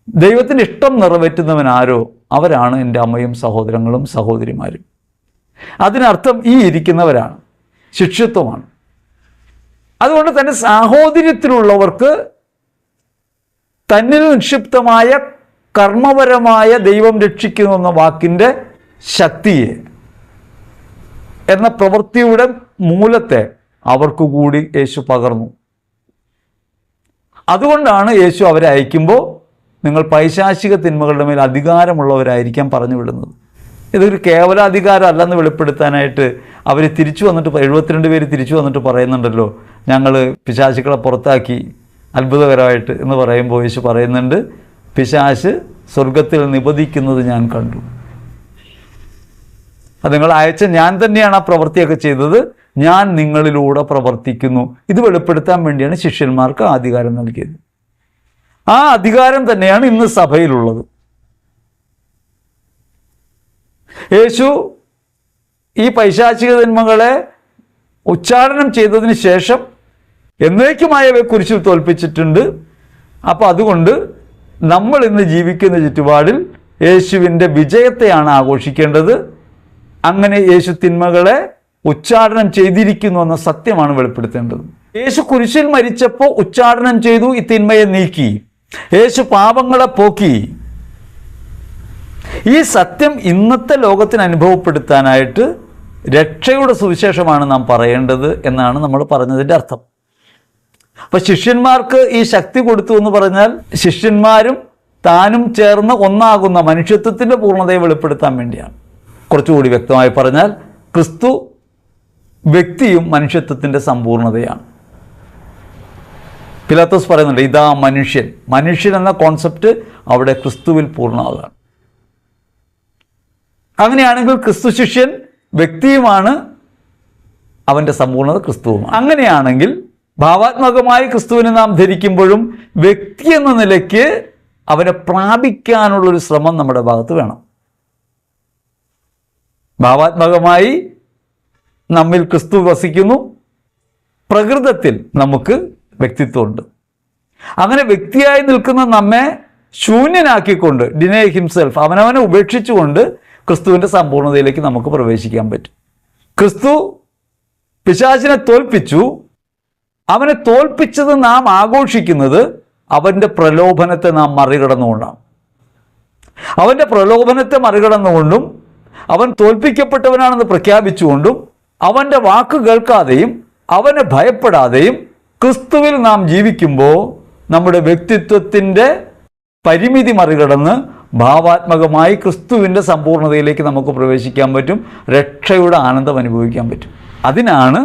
ദൈവത്തിൻ്റെ ഇഷ്ടം നിറവേറ്റുന്നവൻ ആരോ അവരാണ് എൻ്റെ അമ്മയും സഹോദരങ്ങളും സഹോദരിമാരും. അതിനർത്ഥം ഈ ഇരിക്കുന്നവരാണ്, ശിഷ്യത്വമാണ്. അതുകൊണ്ട് തന്നെ സാഹോദര്യത്തിലുള്ളവർക്ക് തന്നിൽ നിക്ഷിപ്തമായ കർമ്മപരമായ ദൈവം രക്ഷിക്കുന്നു എന്ന വാക്കിൻ്റെ ശക്തിയെ, എന്ന പ്രവൃത്തിയുടെ മൂലത്തെ അവർക്ക് കൂടി യേശു പകർന്നു. അതുകൊണ്ടാണ് യേശു അവരെ അയക്കുമ്പോൾ നിങ്ങൾ പൈശാചിക തിന്മകളുടെ മേൽ അധികാരമുള്ളവരായിരിക്കാം പറഞ്ഞു വിടുന്നത്. ഇതൊരു കേവല അധികാരം അല്ലെന്ന് വെളിപ്പെടുത്താനായിട്ട് അവർ തിരിച്ചു വന്നിട്ട് 72 പേര് തിരിച്ചു വന്നിട്ട് പറയുന്നുണ്ടല്ലോ, ഞങ്ങൾ പിശാചുക്കളെ പുറത്താക്കി അത്ഭുതകരമായിട്ട് എന്ന് പറയുമ്പോൾ യേശു പറയുന്നുണ്ട്, പിശാച് സ്വർഗത്തിൽ നിപതിക്കുന്നത് ഞാൻ കണ്ടു. അത് നിങ്ങൾ അയച്ച ഞാൻ തന്നെയാണ് ആ പ്രവൃത്തിയൊക്കെ ചെയ്തത്, ഞാൻ നിങ്ങളിലൂടെ പ്രവർത്തിക്കുന്നു. ഇത് വെളിപ്പെടുത്താൻ വേണ്ടിയാണ് ശിഷ്യന്മാർക്ക് ആ അധികാരം നൽകിയത്. ആ അധികാരം തന്നെയാണ് ഇന്ന് സഭയിലുള്ളത്. യേശു ഈ പൈശാചിക തിന്മകളെ ഉച്ചാടനം ചെയ്തതിന് ശേഷം എന്നേക്കുമായവയെ കുരിശിൽ തോൽപ്പിച്ചിട്ടുണ്ട്. അപ്പോൾ അതുകൊണ്ട് നമ്മൾ ഇന്ന് ജീവിക്കുന്ന ചുറ്റുപാടിൽ യേശുവിൻ്റെ വിജയത്തെയാണ് ആഘോഷിക്കേണ്ടത്. അങ്ങനെ യേശു തിന്മകളെ ഉച്ചാടനം ചെയ്തിരിക്കുന്നു എന്ന സത്യമാണ് വെളിപ്പെടുത്തേണ്ടത്. യേശു കുരിശിൽ മരിച്ചപ്പോൾ ഉച്ചാടനം ചെയ്തു, ഈ തിന്മയെ നീക്കി. യേശു പാപങ്ങളെ പോക്കി. ഈ സത്യം ഇന്നത്തെ ലോകത്തിന് അനുഭവപ്പെടുത്താനായിട്ട് രക്ഷയുടെ സുവിശേഷമാണ് നാം പറയേണ്ടത് എന്നാണ് നമ്മൾ പറഞ്ഞതിൻ്റെ അർത്ഥം. അപ്പം ശിഷ്യന്മാർക്ക് ഈ ശക്തി കൊടുത്തു എന്ന് പറഞ്ഞാൽ ശിഷ്യന്മാരും താനും ചേർന്ന് ഒന്നാകുന്ന മനുഷ്യത്വത്തിൻ്റെ പൂർണ്ണതയെ വെളിപ്പെടുത്താൻ വേണ്ടിയാണ്. കുറച്ചുകൂടി വ്യക്തമായി പറഞ്ഞാൽ ക്രിസ്തു വ്യക്തിയും മനുഷ്യത്വത്തിൻ്റെ സമ്പൂർണ്ണതയാണ്. പിലാത്തോസ് പറയുന്നുണ്ട്, ഇതാ മനുഷ്യൻ. മനുഷ്യൻ എന്ന കോൺസെപ്റ്റ് അവിടെ ക്രിസ്തുവിൽ പൂർണ്ണമാകാണ്. അങ്ങനെയാണെങ്കിൽ ക്രിസ്തു ശിഷ്യൻ വ്യക്തിയുമാണ്, അവൻ്റെ സമ്പൂർണ്ണത ക്രിസ്തുവുമാണ്. അങ്ങനെയാണെങ്കിൽ ഭാവാത്മകമായി ക്രിസ്തുവിനെ നാം ധരിക്കുമ്പോഴും വ്യക്തി എന്ന നിലയ്ക്ക് അവനെ പ്രാപിക്കാനുള്ളൊരു ശ്രമം നമ്മുടെ ഭാഗത്ത് വേണം. ഭാവാത്മകമായി നമ്മിൽ ക്രിസ്തു വസിക്കുന്നു, പ്രകൃതത്തിൽ നമുക്ക് വ്യക്തിത്വമുണ്ട്. അങ്ങനെ വ്യക്തിയായി നിൽക്കുന്ന നമ്മെ ശൂന്യനാക്കിക്കൊണ്ട്, ഡിനൈ ഹിംസെൽഫ്, അവനവനെ ഉപേക്ഷിച്ചുകൊണ്ട് ക്രിസ്തുവിൻ്റെ സമ്പൂർണ്ണതയിലേക്ക് നമുക്ക് പ്രവേശിക്കാൻ പറ്റും. ക്രിസ്തു പിശാചിനെ തോൽപ്പിച്ചു. അവനെ തോൽപ്പിച്ചത് നാം ആഘോഷിക്കുന്നത് അവൻ്റെ പ്രലോഭനത്തെ നാം മറികടന്നുകൊണ്ടാണ്. അവൻ്റെ പ്രലോഭനത്തെ മറികടന്നുകൊണ്ടും അവൻ തോൽപ്പിക്കപ്പെട്ടവനാണെന്ന് പ്രഖ്യാപിച്ചുകൊണ്ടും അവൻ്റെ വാക്ക് കേൾക്കാതെയും അവനെ ഭയപ്പെടാതെയും ക്രിസ്തുവിൽ നാം ജീവിക്കുമ്പോൾ നമ്മുടെ വ്യക്തിത്വത്തിൻ്റെ പരിമിതി മറികടന്ന് ഭാവാത്മകമായി ക്രിസ്തുവിൻ്റെ സമ്പൂർണ്ണതയിലേക്ക് നമുക്ക് പ്രവേശിക്കാൻ പറ്റും. രക്ഷയുടെ ആനന്ദം അനുഭവിക്കാൻ പറ്റും. അതിനാണ്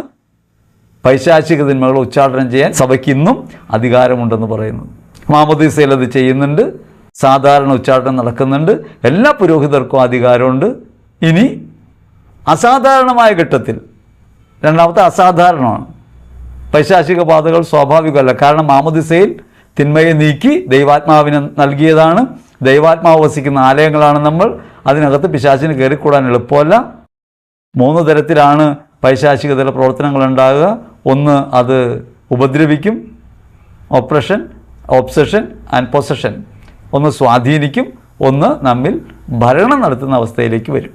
പൈശാചിക തിന്മകൾ ഉച്ചാടനം ചെയ്യാൻ സഭയ്ക്ക് ഇന്നും അധികാരമുണ്ടെന്ന് പറയുന്നത്. മാമോദീസയിൽ അത് ചെയ്യുന്നുണ്ട്, സാധാരണ ഉച്ചാടനം നടക്കുന്നുണ്ട്, എല്ലാ പുരോഹിതർക്കും അധികാരമുണ്ട്. ഇനി അസാധാരണമായ ഘട്ടത്തിൽ, രണ്ടാമത്തെ അസാധാരണമാണ്. പൈശാചിക ബാധകൾ സ്വാഭാവികമല്ല. കാരണം മാമോദീസയിൽ തിന്മയെ നീക്കി ദൈവാത്മാവിനെ നൽകിയതാണ്. ദൈവാത്മാവ് വസിക്കുന്ന ആലയങ്ങളാണ് നമ്മൾ. അതിനകത്ത് പിശാചിന് കയറിക്കൂടാൻ എളുപ്പമല്ല. 3 തരത്തിലാണ് പൈശാചികതയുടെ പ്രവർത്തനങ്ങൾ ഉണ്ടാകുക. ഒന്ന്, അത് ഉപദ്രവിക്കും, ഒപ്രഷൻ, ഒബ്സഷൻ ആൻഡ് പൊസഷൻ. ഒന്ന് സ്വാധീനിക്കും, ഒന്ന് നമ്മിൽ ഭരണം നടത്തുന്ന അവസ്ഥയിലേക്ക് വരും.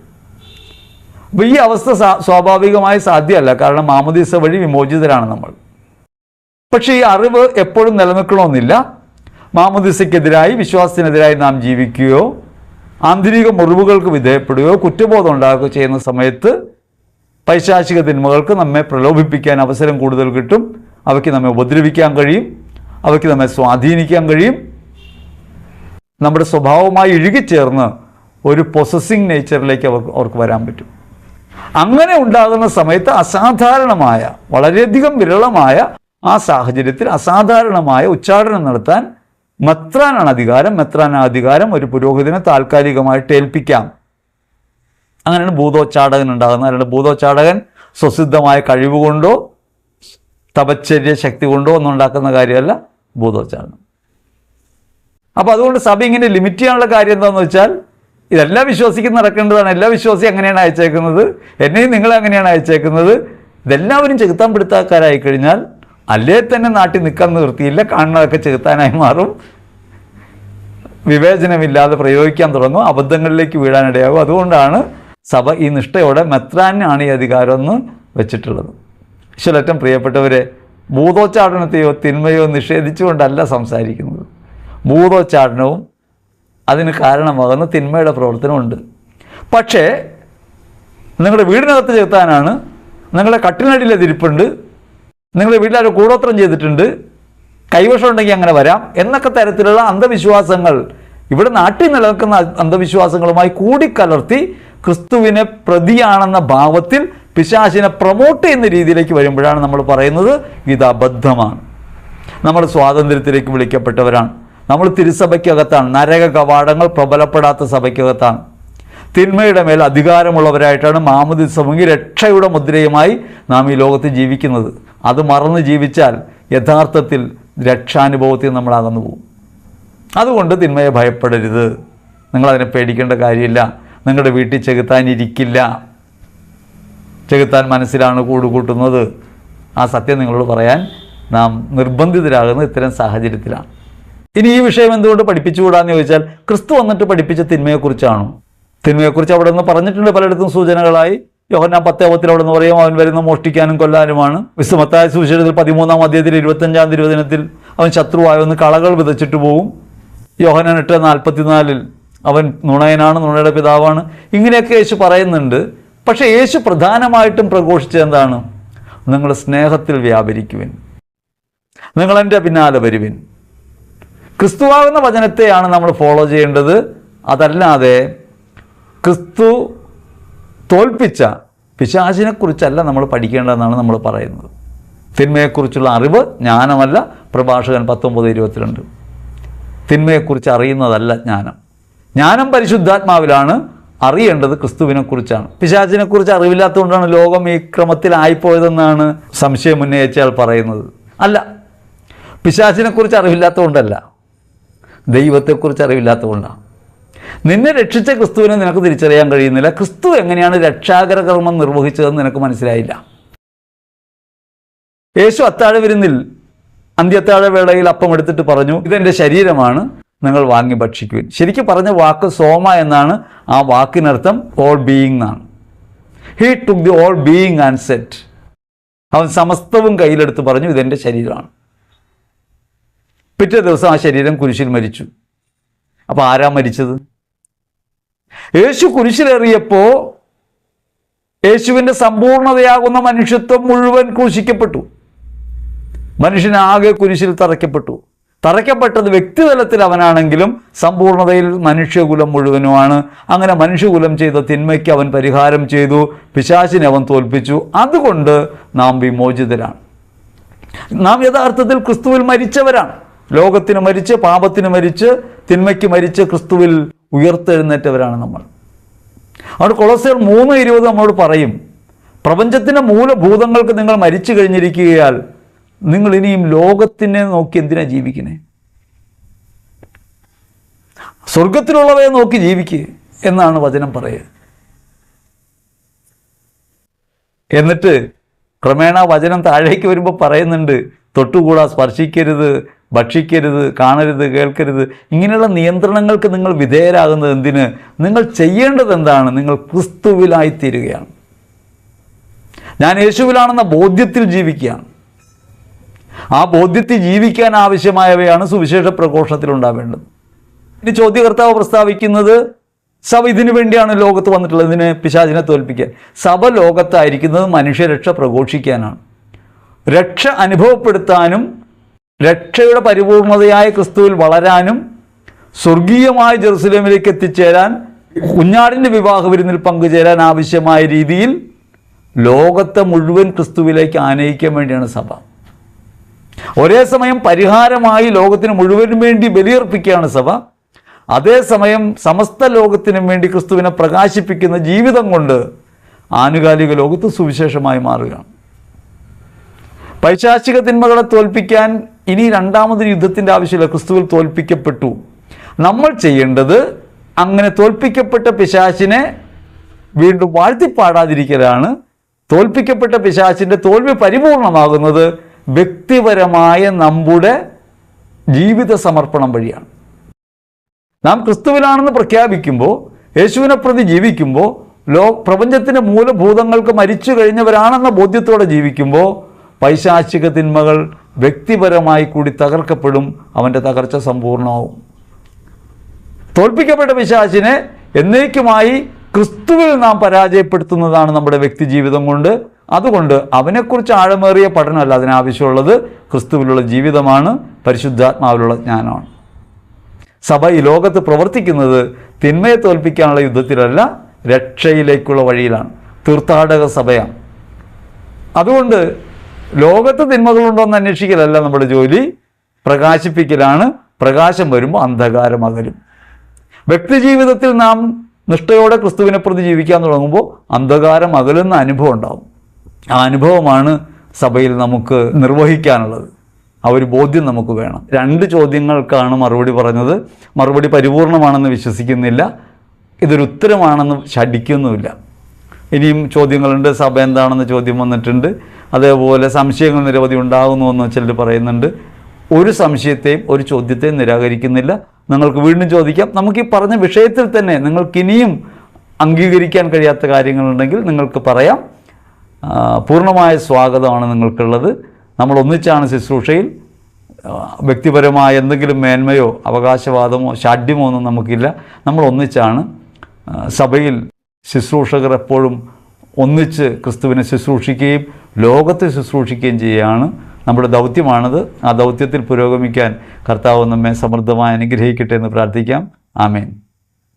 അപ്പോൾ ഈ അവസ്ഥ സ്വാഭാവികമായി സാധ്യമല്ല. കാരണം മാമോദീസ വഴി വിമോചിതരാണ് നമ്മൾ. പക്ഷേ ഈ അറിവ് എപ്പോഴും നിലനിൽക്കണമെന്നില്ല. മാമോദീസയ്ക്കെതിരായി, വിശ്വാസത്തിനെതിരായി നാം ജീവിക്കുകയോ ആന്തരിക മുറിവുകൾക്ക് വിധേയപ്പെടുകയോ കുറ്റബോധം ഉണ്ടാകുകയോ ചെയ്യുന്ന സമയത്ത് പൈശാചിക തിന്മകൾക്ക് നമ്മെ പ്രലോഭിപ്പിക്കാൻ അവസരം കൂടുതൽ കിട്ടും. അവയ്ക്ക് നമ്മെ ഉപദ്രവിക്കാൻ കഴിയും, അവയ്ക്ക് നമ്മെ സ്വാധീനിക്കാൻ കഴിയും. നമ്മുടെ സ്വഭാവമായി ഇഴുകിച്ചേർന്ന് ഒരു പൊസസിങ് നേച്ചറിലേക്ക് അവർക്ക് വരാൻ പറ്റും. അങ്ങനെ ഉണ്ടാകുന്ന സമയത്ത് അസാധാരണമായ, വളരെയധികം വിരളമായ ആ സാഹചര്യത്തിൽ അസാധാരണമായ ഉച്ചാടനം നടത്താൻ മെത്രാനാണ് അധികാരം. മെത്രാനാധികാരം ഒരു പുരോഹിതനെ താൽക്കാലികമായിട്ട് ഏൽപ്പിക്കാം. അങ്ങനെയാണ് ഭൂതോച്ചാടകൻ ഉണ്ടാകുന്നത്. അല്ലാണ്ട് ഭൂതോച്ചാടകൻ സ്വസിദ്ധമായ കഴിവുകൊണ്ടോ തപശ്ചര്യ ശക്തി കൊണ്ടോ ഒന്നും ഉണ്ടാക്കുന്ന കാര്യമല്ല ഭൂതോച്ചാടനം. അപ്പോൾ അതുകൊണ്ട് സഭ ഇങ്ങനെ ലിമിറ്റ് ചെയ്യാനുള്ള കാര്യം എന്താണെന്ന് വെച്ചാൽ, ഇതെല്ലാം വിശ്വാസിക്കും നടക്കേണ്ടതാണ്. എല്ലാ വിശ്വാസിയും അങ്ങനെയാണ് അയച്ചേക്കുന്നത്, എന്നെയും നിങ്ങളെ അങ്ങനെയാണ് അയച്ചേക്കുന്നത്. ഇതെല്ലാവരും ചെകുത്താൻ പിടുത്തക്കാരായി കഴിഞ്ഞാൽ അല്ലേ തന്നെ നാട്ടിൽ നിൽക്കാൻ നിർത്തിയില്ല, കാണുന്നതൊക്കെ ചെകുത്താനായി മാറും, വിവേചനമില്ലാതെ പ്രയോഗിക്കാൻ തുടങ്ങും, അബദ്ധങ്ങളിലേക്ക് വീഴാനിടയാകും. അതുകൊണ്ടാണ് സഭ ഈ നിഷ്ഠയോടെ മെത്രാനാണ് ഈ അധികാരമെന്ന് വെച്ചിട്ടുള്ളത്. ഈശ്വരറ്റം പ്രിയപ്പെട്ടവരെ, ഭൂതോച്ചാടനത്തെയോ തിന്മയോ നിഷേധിച്ചുകൊണ്ടല്ല സംസാരിക്കുന്നത്. ഭൂതോച്ചാടനവും അതിന് കാരണമാകുന്ന തിന്മയുടെ പ്രവർത്തനമുണ്ട്. പക്ഷേ നിങ്ങളുടെ വീടിനകത്ത് ചെലുത്താനാണ്, നിങ്ങളുടെ കട്ടിലിനടിയിലെ തിരിപ്പുണ്ട്, നിങ്ങളുടെ വീട്ടിലാരോ കൂടോത്രം ചെയ്തിട്ടുണ്ട്, കൈവശം ഉണ്ടെങ്കിൽ അങ്ങനെ വരാം എന്നൊക്കെ തരത്തിലുള്ള അന്ധവിശ്വാസങ്ങൾ, ഇവിടെ നാട്ടിൽ നിലനിൽക്കുന്ന അന്ധവിശ്വാസങ്ങളുമായി കൂടിക്കലർത്തി ക്രിസ്തുവിനെ പ്രതിയാണെന്ന ഭാവത്തിൽ പിശാചിനെ പ്രൊമോട്ട് ചെയ്യുന്ന രീതിയിലേക്ക് വരുമ്പോഴാണ് നമ്മൾ പറയുന്നത് ഇത് അബദ്ധമാണ്. നമ്മൾ സ്വാതന്ത്ര്യത്തിലേക്ക് വിളിക്കപ്പെട്ടവരാണ്. നമ്മൾ തിരുസഭയ്ക്കകത്താണ്. നരക കവാടങ്ങൾ പ്രബലപ്പെടാത്ത സഭയ്ക്കകത്താണ്. തിന്മയുടെ മേൽ അധികാരമുള്ളവരായിട്ടാണ് മാമോദീസ മുങ്ങി രക്ഷയുടെ മുദ്രയുമായി നാം ഈ ലോകത്ത് ജീവിക്കുന്നത്. അത് മറന്ന് ജീവിച്ചാൽ യഥാർത്ഥത്തിൽ രക്ഷാനുഭവത്തിൽ നമ്മൾ അകന്നു പോകും. അതുകൊണ്ട് തിന്മയെ ഭയപ്പെടരുത്. നിങ്ങളതിനെ പേടിക്കേണ്ട കാര്യമില്ല. നിങ്ങളുടെ വീട്ടിൽ ചെകുത്താനിരിക്കില്ല. ചെകുത്താൻ മനസ്സിലാണ് കൂടുകൂട്ടുന്നത്. ആ സത്യം നിങ്ങളോട് പറയാൻ നാം നിർബന്ധിതരാകുന്ന ഇത്തരം സാഹചര്യത്തിലാണ്. ഇനി ഈ വിഷയം എന്തുകൊണ്ട് പഠിപ്പിച്ചുകൂടാന്ന് ചോദിച്ചാൽ, ക്രിസ്തു വന്നിട്ട് പഠിപ്പിച്ച തിന്മയെക്കുറിച്ചാണോ? തിന്മയെക്കുറിച്ച് അവിടെ നിന്ന് പറഞ്ഞിട്ടുണ്ട് പലയിടത്തും സൂചനകളായി. യോഹന്നാൻ 10:10 അവിടെ നിന്ന് പറയും, അവൻ വരുന്ന മോഷ്ടിക്കാനും കൊല്ലാനുമാണ്. വിശുദ്ധ മത്തായി സുവിശേഷത്തിൽ 13-ാം അധ്യായത്തിൽ 25-ാം തിരുവചനത്തിൽ അവൻ ശത്രുവായ ഒന്ന് കളകൾ വിതച്ചിട്ട് പോകും. യോഹന്നാൻ 8:44 അവൻ നുണയനാണ്, നുണയുടെ പിതാവാണ്. ഇങ്ങനെയൊക്കെ യേശു പറയുന്നുണ്ട്. പക്ഷേ യേശു പ്രധാനമായിട്ടും പ്രഘോഷിച്ചത് എന്താണ്? നിങ്ങൾ സ്നേഹത്തിൽ വ്യാപരിക്കുവിൻ, നിങ്ങൾ എൻ്റെ പിന്നാലെ വരുവിൻ. ക്രിസ്തുവാകുന്ന വചനത്തെയാണ് നമ്മൾ ഫോളോ ചെയ്യേണ്ടത്. അതല്ലാതെ ക്രിസ്തു തോൽപ്പിച്ച പിശാചിനെക്കുറിച്ചല്ല നമ്മൾ പഠിക്കേണ്ടതെന്നാണ് നമ്മൾ പറയുന്നത്. തിന്മയെക്കുറിച്ചുള്ള അറിവ് ജ്ഞാനമല്ല. പ്രഭാഷകൻ 19:22. തിന്മയെക്കുറിച്ച് അറിയുന്നതല്ല ജ്ഞാനം. ജ്ഞാനം പരിശുദ്ധാത്മാവിലാണ്. അറിയേണ്ടത് ക്രിസ്തുവിനെക്കുറിച്ചാണ്. പിശാചിനെക്കുറിച്ച് അറിവില്ലാത്തതുകൊണ്ടാണ് ലോകം ഈ ക്രമത്തിലായിപ്പോയതെന്നാണ് സംശയം ഉന്നയിച്ചയാൾ പറയുന്നത്. അല്ല, പിശാചിനെക്കുറിച്ച് അറിവില്ലാത്തതുകൊണ്ടല്ല, ദൈവത്തെക്കുറിച്ച് അറിവില്ലാത്തതുകൊണ്ടാണ്. നിന്നെ രക്ഷിച്ച ക്രിസ്തുവിനെ നിനക്ക് തിരിച്ചറിയാൻ കഴിയുന്നില്ല. ക്രിസ്തു എങ്ങനെയാണ് രക്ഷാകര കർമ്മം നിർവഹിച്ചതെന്ന് നിനക്ക് മനസ്സിലായില്ല. യേശു അത്താഴ വിരുന്നിൽ അന്ത്യത്താഴ വേളയിൽ അപ്പം എടുത്തിട്ട് പറഞ്ഞു, ഇതെൻ്റെ ശരീരമാണ്, നിങ്ങൾ വാങ്ങി ഭക്ഷിക്കുവിൻ. ശരിക്കും പറഞ്ഞ വാക്ക് സോമ എന്നാണ്. ആ വാക്കിനർത്ഥം ഓൾ ബീയിങ് എന്നാണ്. He took the all being and set. അവൻ സമസ്തവും കയ്യിലെടുത്ത് പറഞ്ഞു, ഇതെൻ്റെ ശരീരമാണ്. പിറ്റേ ദിവസം ആ ശരീരം കുരിശിൽ മരിച്ചു. അപ്പോൾ ആരാ മരിച്ചത്? യേശു കുരിശിലേറിയപ്പോൾ യേശുവിൻ്റെ സമ്പൂർണതയാകുന്ന മനുഷ്യത്വം മുഴുവൻ ക്രൂശിക്കപ്പെട്ടു. മനുഷ്യനാകെ കുരിശിൽ തറയ്ക്കപ്പെട്ടു. തറയ്ക്കപ്പെട്ടത് വ്യക്തിതലത്തിൽ അവനാണെങ്കിലും സമ്പൂർണതയിൽ മനുഷ്യകുലം മുഴുവനുമാണ്. അങ്ങനെ മനുഷ്യകുലം ചെയ്ത തിന്മയ്ക്ക് അവൻ പരിഹാരം ചെയ്തു. പിശാചിനെ അവൻ തോൽപ്പിച്ചു. അതുകൊണ്ട് നാം വിമോചിതരാണ്. നാം യഥാർത്ഥത്തിൽ ക്രിസ്തുവിൽ മരിച്ചവരാണ്. ലോകത്തിന് മരിച്ച്, പാപത്തിന് മരിച്ച്, തിന്മയ്ക്ക് മരിച്ച് ക്രിസ്തുവിൽ ഉയർത്തെഴുന്നേറ്റവരാണ് നമ്മൾ. അവിടെ കൊളോസ്യർ 3:20 നമ്മളോട് പറയും, പ്രപഞ്ചത്തിൻ്റെ മൂലഭൂതങ്ങൾക്ക് നിങ്ങൾ മരിച്ചു കഴിഞ്ഞിരിക്കുകയാൽ നിങ്ങൾ ഇനിയും ലോകത്തിനെ നോക്കി എന്തിനാ ജീവിക്കണേ? സ്വർഗത്തിലുള്ളവയെ നോക്കി ജീവിക്കുക എന്നാണ് വചനം പറയുക. എന്നിട്ട് ക്രമേണ വചനം താഴേക്ക് വരുമ്പോൾ പറയുന്നുണ്ട്, തൊട്ടുകൂടാ, സ്പർശിക്കരുത്, ഭക്ഷിക്കരുത്, കാണരുത്, കേൾക്കരുത്. ഇങ്ങനെയുള്ള നിയന്ത്രണങ്ങൾക്ക് നിങ്ങൾ വിധേയരാകുന്നത് എന്തിന്? നിങ്ങൾ ചെയ്യേണ്ടത് എന്താണ്? നിങ്ങൾ ക്രിസ്തുവിലായിത്തീരുകയാണ്. ഞാൻ യേശുവിലാണെന്ന ബോധ്യത്തിൽ ജീവിക്കുകയാണ്. ആ ബോധ്യത്തിൽ ജീവിക്കാൻ ആവശ്യമായവയാണ് സുവിശേഷ പ്രഘോഷണത്തിൽ ഉണ്ടാവേണ്ടത്. ഇനി ചോദ്യകർത്താവ് പ്രസ്താവിക്കുന്നത്, സഭ ഇതിനു വേണ്ടിയാണ് ലോകത്ത് വന്നിട്ടുള്ളത്, ഇതിനെ പിശാചിനെ തോൽപ്പിക്കാൻ. സഭ ലോകത്തായിരിക്കുന്നത് മനുഷ്യരക്ഷ പ്രഘോഷിക്കാനാണ്. രക്ഷ അനുഭവപ്പെടുത്താനും രക്ഷയുടെ പരിപൂർണതയായ ക്രിസ്തുവിൽ വളരാനും സ്വർഗീയമായ ജെറുസലേമിലേക്ക് എത്തിച്ചേരാൻ, കുഞ്ഞാടിൻ്റെ വിവാഹ വിരുന്നിൽ പങ്കുചേരാൻ ആവശ്യമായ രീതിയിൽ ലോകത്തെ മുഴുവൻ ക്രിസ്തുവിലേക്ക് ആനയിക്കാൻ വേണ്ടിയാണ് സഭ. ഒരേ സമയം പരിഹാരമായി ലോകത്തിന് മുഴുവനും വേണ്ടി ബലിയർപ്പിക്കുകയാണ് സഭ. അതേസമയം സമസ്ത ലോകത്തിനും വേണ്ടി ക്രിസ്തുവിനെ പ്രകാശിപ്പിക്കുന്ന ജീവിതം കൊണ്ട് ആനുകാലിക ലോകത്ത് സുവിശേഷമായി മാറുകയാണ്. പൈശാചിക തിന്മകളെ തോൽപ്പിക്കാൻ ഇനി രണ്ടാമതൊരു യുദ്ധത്തിൻ്റെ ആവശ്യമില്ല. ക്രിസ്തുവിൽ തോൽപ്പിക്കപ്പെട്ടു. നമ്മൾ ചെയ്യേണ്ടത് അങ്ങനെ തോൽപ്പിക്കപ്പെട്ട പിശാചിനെ വീണ്ടും വാഴ്ത്തിപ്പാടാതിരിക്കലാണ്. തോൽപ്പിക്കപ്പെട്ട പിശാചിൻ്റെ തോൽവി പരിപൂർണമാകുന്നത് വ്യക്തിപരമായ നമ്മുടെ ജീവിത സമർപ്പണം വഴിയാണ്. നാം ക്രിസ്തുവിലാണെന്ന് പ്രഖ്യാപിക്കുമ്പോൾ, യേശുവിനെ പ്രതി ജീവിക്കുമ്പോൾ, പ്രപഞ്ചത്തിൻ്റെ മൂലഭൂതങ്ങൾക്ക് മരിച്ചു കഴിഞ്ഞവരാണെന്ന ബോധ്യത്തോടെ ജീവിക്കുമ്പോൾ പൈശാചിക തിന്മകൾ വ്യക്തിപരമായി കൂടി തകർക്കപ്പെടും. അവൻ്റെ തകർച്ച സമ്പൂർണ്ണമാവും. തോൽപ്പിക്കപ്പെട്ട പിശാചിനെ എന്നേക്കുമായി ക്രിസ്തുവിൽ നാം പരാജയപ്പെടുത്തുന്നതാണ് നമ്മുടെ വ്യക്തി ജീവിതം കൊണ്ട്. അതുകൊണ്ട് അവനെക്കുറിച്ച് ആഴമേറിയ പഠനമല്ല അതിനാവശ്യമുള്ളത്, ക്രിസ്തുവിലുള്ള ജീവിതമാണ്, പരിശുദ്ധാത്മാവിലുള്ള ജ്ഞാനമാണ്. സഭ ഈ ലോകത്ത് പ്രവർത്തിക്കുന്നത് തിന്മയെ തോൽപ്പിക്കാനുള്ള യുദ്ധത്തിലല്ല, രക്ഷയിലേക്കുള്ള വഴിയിലാണ്. തീർത്ഥാടക സഭയാണ്. അതുകൊണ്ട് ലോകത്ത് തിന്മകളുണ്ടോയെന്ന് അന്വേഷിക്കലല്ല നമ്മുടെ ജോലി, പ്രകാശിപ്പിക്കലാണ്. പ്രകാശം വരുമ്പോൾ അന്ധകാരം അകലും. വ്യക്തിജീവിതത്തിൽ നാം നിഷ്ഠയോടെ ക്രിസ്തുവിനെ പ്രതി ജീവിക്കാൻ തുടങ്ങുമ്പോൾ അന്ധകാരം അകലുന്ന അനുഭവം ഉണ്ടാകും. ആ അനുഭവമാണ് സഭയിൽ നമുക്ക് നിർവഹിക്കാനുള്ളത്. ആ ഒരു ബോധ്യം നമുക്ക് വേണം. 2 ചോദ്യങ്ങൾക്കാണ് മറുപടി പറഞ്ഞത്. മറുപടി പരിപൂർണമാണെന്ന് വിശ്വസിക്കുന്നില്ല, ഇതൊരു ഉത്തരമാണെന്ന് ശഠിക്കുന്നുമില്ല. ഇനിയും ചോദ്യങ്ങളുണ്ട്. സഭ എന്താണെന്ന് ചോദ്യം വന്നിട്ടുണ്ട്. അതേപോലെ സംശയങ്ങൾ നിരവധി ഉണ്ടാകുന്നുവെന്ന് ചിലർ പറയുന്നുണ്ട്. ഒരു സംശയത്തെയും ഒരു ചോദ്യത്തെയും നിരാകരിക്കുന്നില്ല. നിങ്ങൾക്ക് വീണ്ടും ചോദിക്കാം. നമുക്ക് ഈ പറഞ്ഞ വിഷയത്തിൽ തന്നെ നിങ്ങൾക്കിനിയും അംഗീകരിക്കാൻ കഴിയാത്ത കാര്യങ്ങളുണ്ടെങ്കിൽ നിങ്ങൾക്ക് പറയാം. പൂർണ്ണമായ സ്വാഗതമാണ് നിങ്ങൾക്കുള്ളത്. നമ്മൾ ഒന്നിച്ചാണ് ശുശ്രൂഷയിൽ. വ്യക്തിപരമായ എന്തെങ്കിലും മേന്മയോ അവകാശവാദമോ ശാഠ്യമോ ഒന്നും നമുക്കില്ല. നമ്മൾ ഒന്നിച്ചാണ്. സഭയിൽ ശുശ്രൂഷകർ എപ്പോഴും ഒന്നിച്ച് ക്രിസ്തുവിനെ ശുശ്രൂഷിക്കുകയും ലോകത്തെ ശുശ്രൂഷിക്കുകയും ചെയ്യുകയാണ്. നമ്മുടെ ദൗത്യമാണത്. ആ ദൗത്യത്തിൽ പുരോഗമിക്കാൻ കർത്താവ് നമ്മെ സമൃദ്ധമായി അനുഗ്രഹിക്കട്ടെ എന്ന് പ്രാർത്ഥിക്കാം. ആമേൻ.